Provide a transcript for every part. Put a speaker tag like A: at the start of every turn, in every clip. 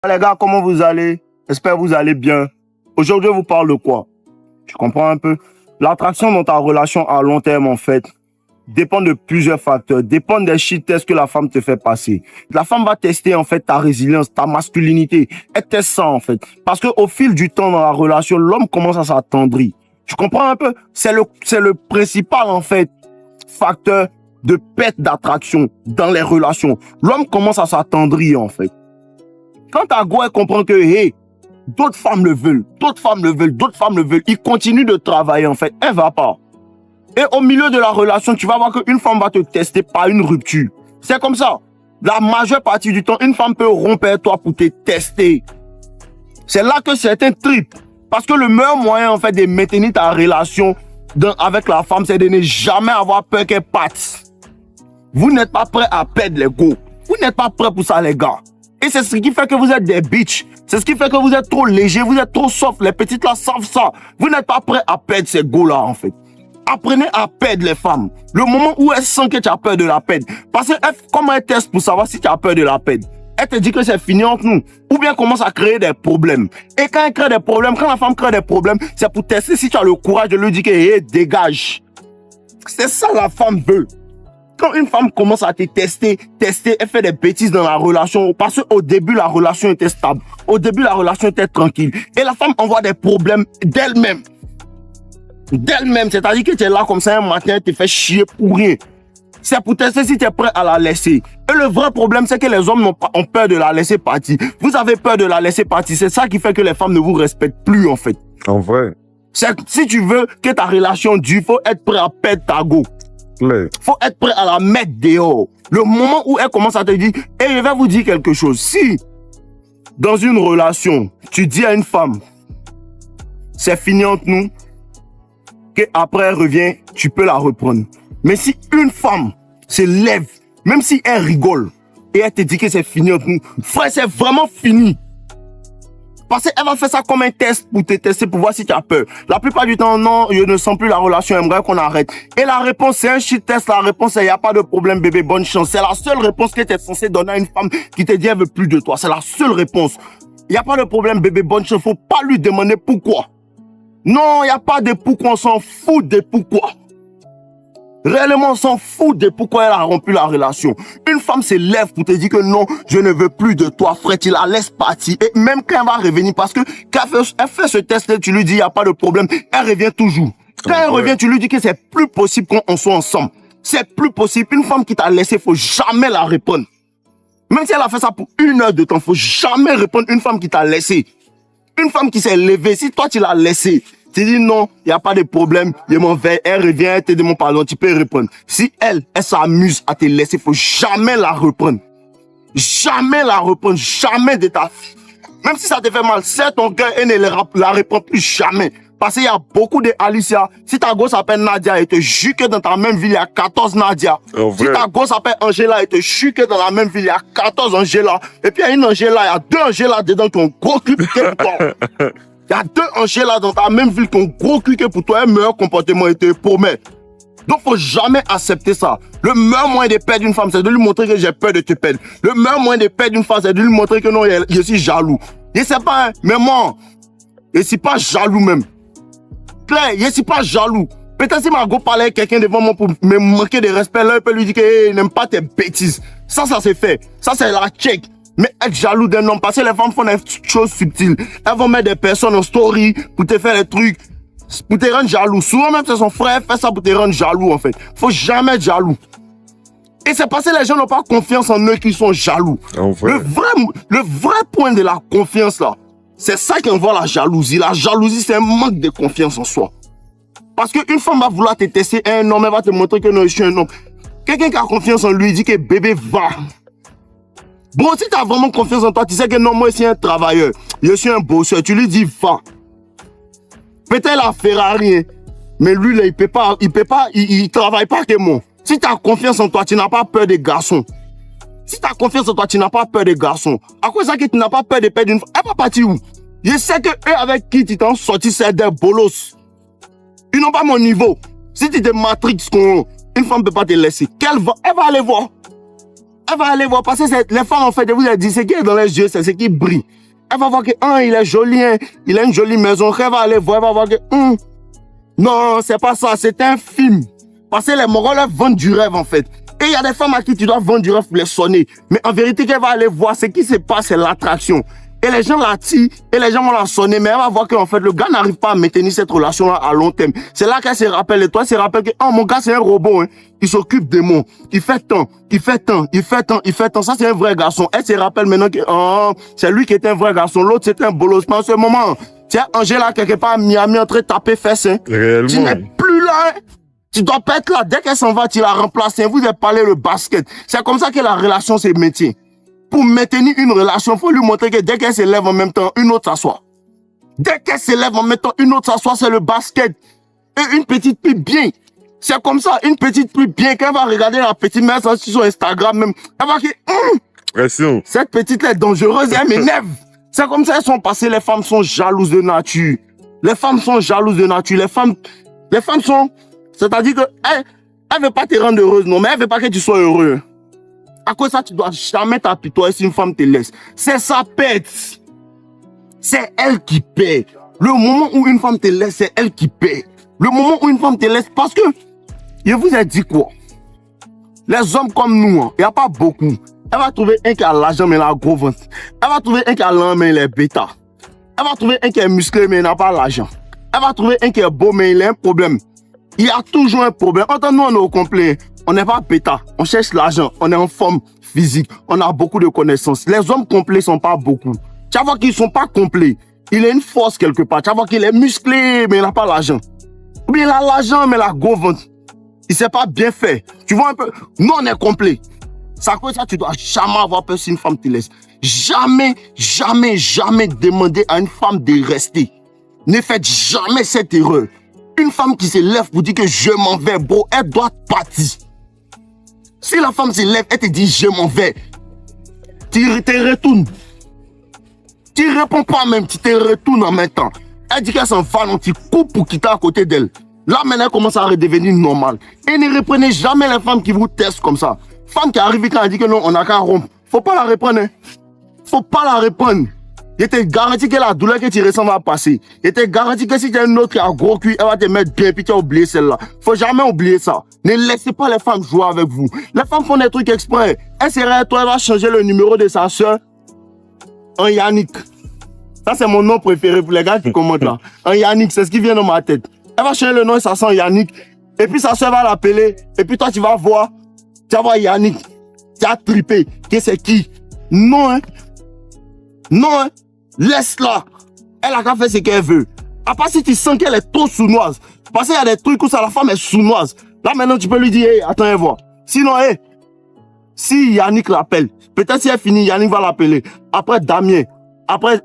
A: Les gars, comment vous allez? J'espère que vous allez bien. Aujourd'hui, on vous parle de quoi? Tu comprends un peu? L'attraction dans ta relation à long terme, en fait, dépend de plusieurs facteurs, dépend des shit tests que la femme te fait passer. La femme va tester, en fait, ta résilience, ta masculinité. Elle teste ça, en fait. Parce qu'au fil du temps dans la relation, l'homme commence à s'attendrir. Tu comprends un peu? C'est le principal, en fait, facteur de perte d'attraction dans les relations. L'homme commence à s'attendrir, en fait. Quand ta go, elle comprend que, hey, d'autres femmes le veulent, d'autres femmes le veulent, d'autres femmes le veulent, il continue de travailler, en fait, elle va pas. Et au milieu de la relation, tu vas voir qu'une femme va te tester par une rupture. C'est comme ça. La majeure partie du temps, une femme peut rompre avec toi pour te tester. C'est là que certains tripent. Parce que le meilleur moyen, en fait, de maintenir ta relation avec la femme, c'est de ne jamais avoir peur qu'elle parte. Vous n'êtes pas prêts à perdre les go. Vous n'êtes pas prêts pour ça, les gars. Et c'est ce qui fait que vous êtes des bitches. C'est ce qui fait que vous êtes trop légers, vous êtes trop soft. Les petites là savent ça. Vous n'êtes pas prêts à perdre ces go-là, en fait. Apprenez à perdre les femmes. Le moment où elles sentent que tu as peur de la perdre. Parce que comment elles testent pour savoir si tu as peur de la perdre? Elle te dit que c'est fini entre nous. Ou bien commence à créer des problèmes. Et quand elle crée des problèmes, quand la femme crée des problèmes, c'est pour tester si tu as le courage de lui dire que hey, dégage. C'est ça la femme veut. Quand une femme commence à te tester, elle fait des bêtises dans la relation. Parce qu'au début, la relation était stable. Au début, la relation était tranquille. Et la femme envoie des problèmes d'elle-même. C'est-à-dire que tu es là comme ça un matin, tu te fais chier pour rien. C'est pour tester si tu es prêt à la laisser. Et le vrai problème, c'est que les hommes ont peur de la laisser partir. Vous avez peur de la laisser partir. C'est ça qui fait que les femmes ne vous respectent plus, en fait.
B: En vrai.
A: Si tu veux que ta relation dure, il faut être prêt à perdre ta go. Faut être prêt à la mettre dehors. Le moment où elle commence à te dire, et je vais vous dire quelque chose. Si, dans une relation, tu dis à une femme, c'est fini entre nous, qu'après elle revient, tu peux la reprendre. Mais si une femme se lève, même si elle rigole, et elle te dit que c'est fini entre nous, frère, c'est vraiment fini. Parce qu'elle va faire ça comme un test pour te tester, pour voir si tu as peur. La plupart du temps, non, je ne sens plus la relation, j'aimerais qu'on arrête. Et la réponse, c'est un shit test. La réponse, c'est il n'y a pas de problème, bébé, bonne chance. C'est la seule réponse que tu es censé donner à une femme qui te dit elle veut plus de toi. C'est la seule réponse. Il n'y a pas de problème, bébé, bonne chance. Faut pas lui demander pourquoi. Non, il n'y a pas de pourquoi, on s'en fout de pourquoi. Réellement, on s'en fout de pourquoi elle a rompu la relation. Une femme se lève pour te dire que non, je ne veux plus de toi, frère, tu la laisses partir. Et même quand elle va revenir, parce que quand elle fait ce test, tu lui dis, il n'y a pas de problème, elle revient toujours. Quand elle revient, tu lui dis que c'est plus possible qu'on soit ensemble. C'est plus possible. Une femme qui t'a laissé, il faut jamais la répondre. Même si elle a fait ça pour 1 heure de temps, il faut jamais répondre une femme qui t'a laissé. Une femme qui s'est levée, si toi tu l'as laissée, tu dis non, il n'y a pas de problème, je m'en vais, elle revient, elle te demande pardon, tu peux répondre. Si elle s'amuse à te laisser, il faut jamais la reprendre. Jamais la reprendre, jamais de ta vie. Même si ça te fait mal, serre ton cœur et ne la reprends plus jamais. Parce qu'il y a beaucoup de Alicia. Si ta gosse s'appelle Nadia et te jure que dans ta même ville, il y a 14 Nadia. Si ta gosse s'appelle Angela et te jure que dans la même ville, il y a 14 Angela. Et puis il y a une Angela, il y a 2 Angela dedans qui ont gros cul pour toi. Il y a 2 Angela dans ta même ville qui ont gros cul pour toi, un meilleur comportement et te promet. Donc faut jamais accepter ça. Le meilleur moyen de perdre une femme, c'est de lui montrer que j'ai peur de te perdre. Le meilleur moyen de perdre une femme, c'est de lui montrer que non, je suis jaloux. Je sais pas, hein, mais moi, je suis pas jaloux même. Claire, je suis pas jaloux. Peut-être si ma go parlait avec quelqu'un devant moi pour me manquer de respect, là, il peut lui dire qu'il n'aime pas tes bêtises. Ça c'est fait. Ça, c'est la check. Mais être jaloux d'un homme, parce que les femmes font des choses subtiles. Elles vont mettre des personnes en story pour te faire des trucs, pour te rendre jaloux. Souvent même, c'est son frère fait ça pour te rendre jaloux, en fait. Faut jamais être jaloux. Et c'est parce que les gens n'ont pas confiance en eux qu'ils sont jaloux. Le vrai point de la confiance, là, c'est ça qui envoie la jalousie. La jalousie, c'est un manque de confiance en soi. Parce qu'une femme va vouloir te tester, un homme, elle va te montrer que non, je suis un homme. Quelqu'un qui a confiance en lui dit que bébé va. Bon, si tu as vraiment confiance en toi, tu sais que non, moi, je suis un travailleur. Je suis un bosseur. Tu lui dis va. Peut-être la Ferrari, hein, mais lui, là, il travaille pas que moi. Si tu as confiance en toi, tu n'as pas peur des garçons. Si tu as confiance en toi, tu n'as pas peur des garçons. À quoi ça que tu n'as pas peur de perdre une femme? Elle va partir où? Je sais que eux avec qui tu t'en sorti, c'est des bolos. Ils n'ont pas mon niveau. Si tu te matrix, une femme ne peut pas te laisser. Elle va aller voir. Elle va aller voir, parce que les femmes, en fait, vous avez dit, ce qui est dans les yeux, c'est ce qui brille. Elle va voir que, il est joli, hein, il a une jolie maison. Elle va aller voir, elle va voir que, non, c'est pas ça, c'est un film. Parce que les Mongols vendent du rêve, en fait. Et il y a des femmes à qui tu dois vendre du rêve pour les sonner. Mais en vérité, qu'elle va aller voir, ce qui se passe, c'est l'attraction. Et les gens l'attirent, et les gens vont la sonner, mais elle va voir qu'en fait, le gars n'arrive pas à maintenir cette relation-là à long terme. C'est là qu'elle se rappelle, et toi, elle se rappelle que, mon gars, c'est un robot, hein. Il s'occupe de moi. Il fait tant, il fait tant, il fait tant, il fait tant. Ça, c'est un vrai garçon. Elle se rappelle maintenant que, c'est lui qui est un vrai garçon. L'autre, c'était un bolos. Mais en ce moment, tiens, Angela, quelque part, à Miami, en train de taper fesses, hein.
B: Réellement.
A: Tu n'es plus là, hein. Tu dois pas être là. Dès qu'elle s'en va, tu la remplaces. Hein. Vous avez parlé le basket. C'est comme ça que la relation, c'est métier. Pour maintenir une relation, il faut lui montrer que dès qu'elle se lève en même temps, une autre s'assoit. Dès qu'elle se lève en même temps, une autre s'assoit, c'est le basket. Et une petite pute bien. C'est comme ça, une petite pute bien, quand elle va regarder la petite mère sur son Instagram même, elle va dire, cette petite-là est dangereuse et elle m'énerve. C'est comme ça qu'elles sont passées, les femmes sont jalouses de nature. Les femmes sont jalouses de nature. Les femmes sont, c'est-à-dire que elle veut pas te rendre heureuse, non, mais elle veut pas que tu sois heureux. À cause de ça, tu dois jamais t'apitoyer si une femme te laisse. C'est sa pète. C'est elle qui paie. Le moment où une femme te laisse, c'est elle qui paie. Le moment où une femme te laisse, parce que, je vous ai dit quoi? Les hommes comme nous, il n'y a pas beaucoup. Elle va trouver un qui a l'argent, mais il a gros ventre. Elle va trouver un qui a l'âme, mais il est bêta. Elle va trouver un qui est musclé, mais il n'a pas l'argent. Elle va trouver un qui est beau, mais il a un problème. Il y a toujours un problème. Quand nous, on est au complet. On n'est pas bêta, on cherche l'argent, on est en forme physique, on a beaucoup de connaissances. Les hommes complets sont pas beaucoup. Tu vas voir qu'ils sont pas complets. Il a une force quelque part. Tu vas voir qu'il est musclé, mais il n'a pas l'argent. Ou bien il a l'argent, mais il a gros ventre. Il s'est pas bien fait. Tu vois un peu? Nous, on est complet. C'est à cause de ça, tu dois jamais avoir peur si une femme te laisse. Jamais, jamais, jamais demander à une femme de rester. Ne faites jamais cette erreur. Une femme qui se lève pour dire que je m'en vais, bro, elle doit partir. Si la femme se lève, elle te dit je m'en vais, tu te retournes. Tu réponds pas même, tu te retournes en même temps. Elle dit qu'elle s'en va, donc tu coupes pour quitter à côté d'elle. Là maintenant, elle commence à redevenir normale. Et ne reprenez jamais les femmes qui vous testent comme ça. Femme qui arrive quand elle dit que non, on n'a qu'à rompre. Faut pas la reprendre. Hein. Faut pas la reprendre. Je te garantis que la douleur que tu ressens va passer. Je te garantis que si tu as une autre qui a gros cul, elle va te mettre bien, puis tu as oublié celle-là. Faut jamais oublier ça. Ne laissez pas les femmes jouer avec vous. Les femmes font des trucs exprès. Elle serait toi, elle va changer le numéro de sa soeur en Yannick. Ça, c'est mon nom préféré pour les gars qui commentent là. En Yannick, c'est ce qui vient dans ma tête. Elle va changer le nom et ça sent Yannick. Et puis sa soeur va l'appeler. Et puis toi, tu vas voir Yannick. Tu as trippé. Que c'est qui? Non, hein. Non, hein. Laisse-la. Elle a qu'à faire ce qu'elle veut. À part si tu sens qu'elle est trop sournoise. Parce qu'il y a des trucs où ça, la femme est sournoise. Là, maintenant, tu peux lui dire, hey, attends et voir. Sinon, hey, si Yannick l'appelle, peut-être si elle finit, Yannick va l'appeler. Après, Damien. Après,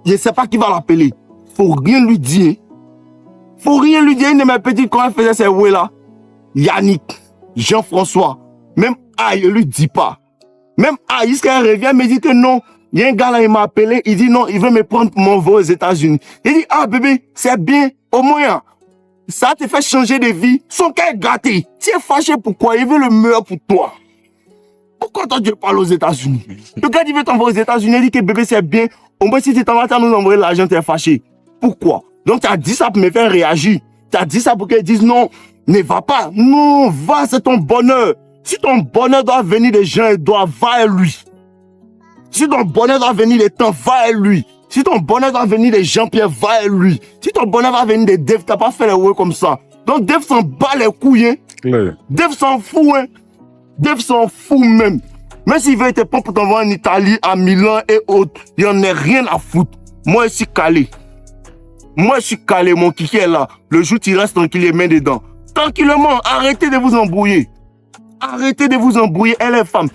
A: je ne sais pas qui va l'appeler. Faut rien lui dire. Faut rien lui dire. Une de mes petites, quand elle faisait ces ouais là, Yannick, Jean-François, même aïe, ne lui dit pas. Même aïe, jusqu'à elle revient, me dit que non. Il y a un gars là, il m'a appelé, il dit non, il veut me prendre pour m'envoyer aux États-Unis. Il dit, ah bébé, c'est bien, au moins, ça te fait changer de vie. Son cœur est gâté. Tu es fâché pourquoi? Il veut le meilleur pour toi. Pourquoi toi tu parles aux États-Unis? Le gars il veut t'envoyer aux États-Unis, il dit que bébé c'est bien. Au moins si tu t'en vas, tu nous envoyer l'argent, tu es fâché. Pourquoi? Donc tu as dit ça pour me faire réagir. Tu as dit ça pour qu'elle dise non, ne va pas. Non, va, c'est ton bonheur. Si ton bonheur doit venir des gens, il doit, va à lui. Si ton bonheur doit venir des temps, va à lui. Si ton bonheur doit venir des Jean-Pierre, va à lui. Si ton bonheur va venir des Dave, t'as pas fait les ouais comme ça. Donc Dave s'en bat les couilles, hein. Ouais. Dave s'en fout, hein. Dave s'en fout même. Même s'il veut être pas pour t'envoyer en Italie, à Milan et autres, il en a rien à foutre. Moi, je suis calé. Moi, je suis calé, mon kiki est là. Le jour, tu restes tranquille, les mains dedans. Tranquillement, arrêtez de vous embrouiller. Arrêtez de vous embrouiller. Elle est femme.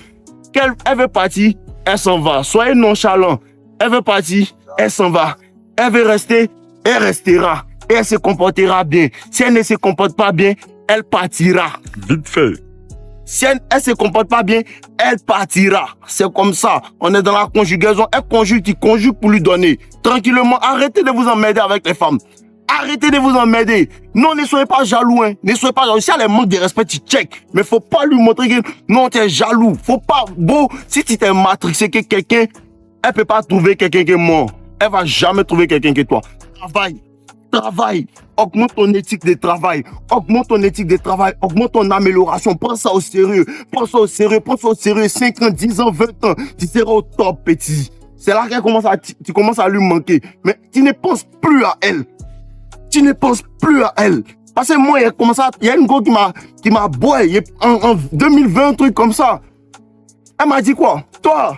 A: Elle veut partir, elle s'en va. Soyez nonchalant. Elle veut partir, elle s'en va. Elle veut rester, elle restera. Et elle se comportera bien. Si elle ne se comporte pas bien, elle partira.
B: Vite fait.
A: Si elle ne se comporte pas bien, elle partira. C'est comme ça. On est dans la conjugaison. Elle conjugue, tu conjugues pour lui donner. Tranquillement, arrêtez de vous emmerder avec les femmes. Arrêtez de vous emmerder. Non, ne soyez pas jaloux, hein. Ne soyez pas jaloux. Si elle a manque de respect, tu check. Mais faut pas lui montrer que non, tu es jaloux. Faut pas, beau, si tu t'es matrixé que quelqu'un, elle peut pas trouver quelqu'un qui est mort. Elle va jamais trouver quelqu'un qui est toi. Travaille. Augmente ton éthique de travail. Augmente ton éthique de travail. Augmente ton amélioration. Prends ça au sérieux. 5 ans, 10 ans, 20 ans. Tu seras au top, petit. C'est là qu'elle tu commences à lui manquer. Mais tu ne penses plus à elle. Parce que moi, il y a une go qui m'a boy en 2020, un truc comme ça. Elle m'a dit quoi? Toi,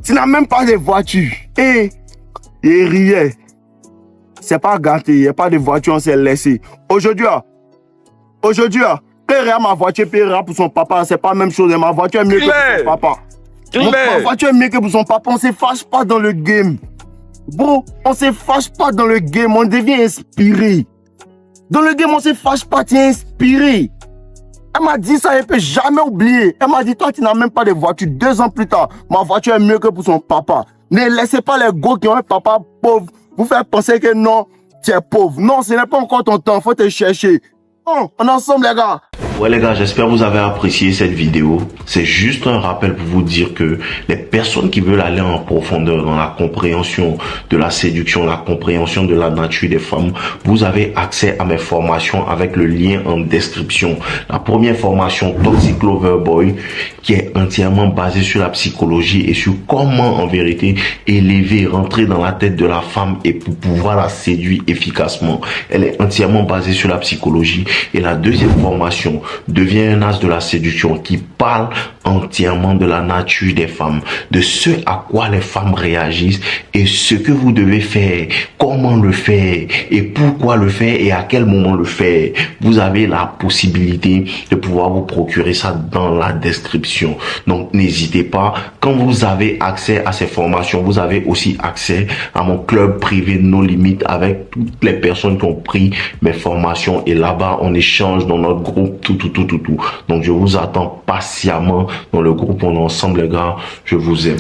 A: tu n'as même pas de voiture. Et il riait. C'est pas gâté, il n'y a pas de voiture, on s'est laissé. Aujourd'hui, quand il a ma voiture, puis il pour son papa, c'est pas la même chose. Ma voiture est mieux que pour son papa. Ma voiture est mieux que pour son papa, on ne se fâche pas dans le game. Bon, on ne se fâche pas dans le game, on devient inspiré. Dans le game, on ne se fâche pas, tu es inspiré. Elle m'a dit ça, elle ne peut jamais oublier. Elle m'a dit, toi, tu n'as même pas de voiture. 2 ans plus tard, ma voiture est mieux que pour son papa. Ne laissez pas les gars qui ont un papa pauvre vous faire penser que non, tu es pauvre. Non, ce n'est pas encore ton temps, il faut te chercher. Oh, on est ensemble, les gars.
B: Ouais les gars, j'espère que vous avez apprécié cette vidéo. C'est juste un rappel pour vous dire que les personnes qui veulent aller en profondeur dans la compréhension de la séduction, la compréhension de la nature des femmes, vous avez accès à mes formations avec le lien en description. La première formation, Toxic Lover Boy, qui est entièrement basée sur la psychologie et sur comment en vérité élever, rentrer dans la tête de la femme et pour pouvoir la séduire efficacement. Elle est entièrement basée sur la psychologie. Et la deuxième formation, devient un as de la séduction, qui parle entièrement de la nature des femmes, de ce à quoi les femmes réagissent et ce que vous devez faire, comment le faire et pourquoi le faire et à quel moment le faire. Vous avez la possibilité de pouvoir vous procurer ça dans la description. Donc n'hésitez pas. Quand vous avez accès à ces formations, vous avez aussi accès à mon club privé No Limites avec toutes les personnes qui ont pris mes formations, et là-bas on échange dans notre groupe tout. Donc je vous attends patiemment dans le groupe. On est ensemble les gars, je vous aime.